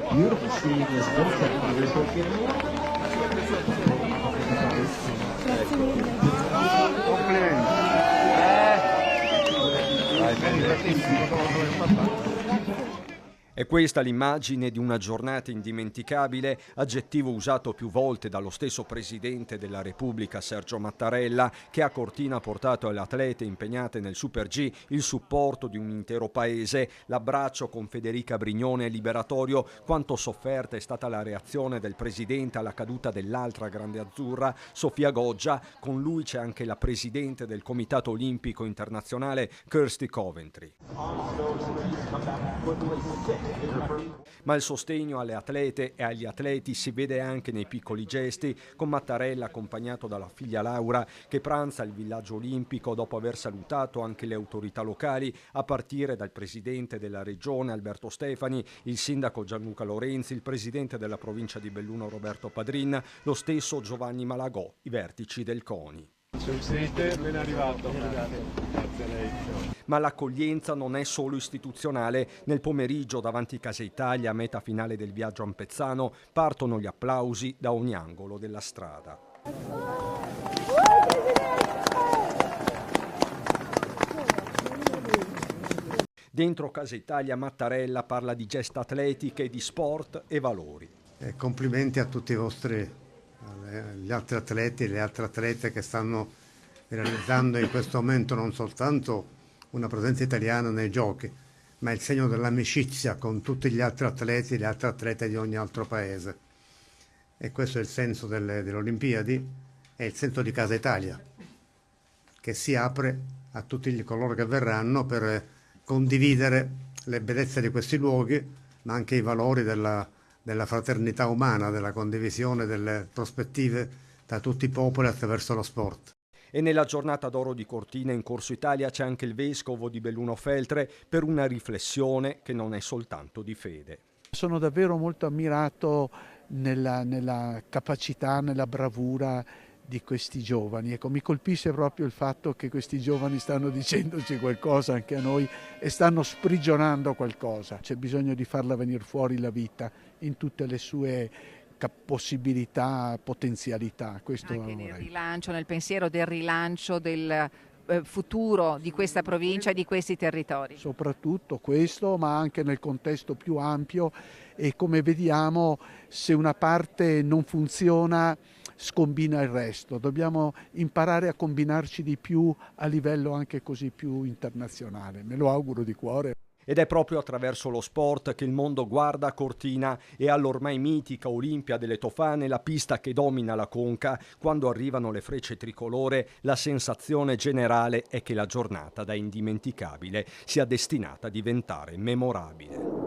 Beautiful skiing is both technically Complimenti. È questa l'immagine di una giornata indimenticabile, aggettivo usato più volte dallo stesso Presidente della Repubblica Sergio Mattarella, che a Cortina ha portato alle atlete impegnate nel Super G il supporto di un intero paese. L'abbraccio con Federica Brignone è liberatorio. Quanto sofferta è stata la reazione del Presidente alla caduta dell'altra grande azzurra, Sofia Goggia. Con lui c'è anche la Presidente del Comitato Olimpico Internazionale, Kirsty Coventry. Ma il sostegno alle atlete e agli atleti si vede anche nei piccoli gesti, con Mattarella accompagnato dalla figlia Laura che pranza al villaggio olimpico dopo aver salutato anche le autorità locali, a partire dal presidente della regione Alberto Stefani, il sindaco Gianluca Lorenzi, il presidente della provincia di Belluno Roberto Padrin, lo stesso Giovanni Malagò, i vertici del CONI. Siete ben arrivato. Grazie a lei. Ma l'accoglienza non è solo istituzionale. Nel pomeriggio davanti a Casa Italia, a meta finale del viaggio a Ampezzano, partono gli applausi da ogni angolo della strada. Dentro Casa Italia Mattarella parla di gesta atletica e di sport e valori. Complimenti a tutti gli altri atleti e le altre atlete che stanno realizzando in questo momento non soltanto una presenza italiana nei giochi, ma il segno dell'amicizia con tutti gli altri atleti e le altre atlete di ogni altro paese. E questo è il senso delle Olimpiadi, è il senso di Casa Italia, che si apre a tutti coloro che verranno per condividere le bellezze di questi luoghi, ma anche i valori della fraternità umana, della condivisione delle prospettive da tutti i popoli attraverso lo sport. E nella giornata d'oro di Cortina in Corso Italia c'è anche il vescovo di Belluno Feltre per una riflessione che non è soltanto di fede. Sono davvero molto ammirato nella capacità, nella bravura di questi giovani. Ecco, mi colpisce proprio il fatto che questi giovani stanno dicendoci qualcosa anche a noi e stanno sprigionando qualcosa. C'è bisogno di farla venire fuori la vita in tutte le sue possibilità, potenzialità. Questo anche nel rilancio, nel pensiero del rilancio del futuro di questa provincia e di questi territori. Soprattutto questo, ma anche nel contesto più ampio, e come vediamo se una parte non funziona scombina il resto. Dobbiamo imparare a combinarci di più a livello anche così più internazionale. Me lo auguro di cuore. Ed è proprio attraverso lo sport che il mondo guarda a Cortina e all'ormai mitica Olimpia delle Tofane, la pista che domina la conca. Quando arrivano le frecce tricolore, la sensazione generale è che la giornata da indimenticabile sia destinata a diventare memorabile.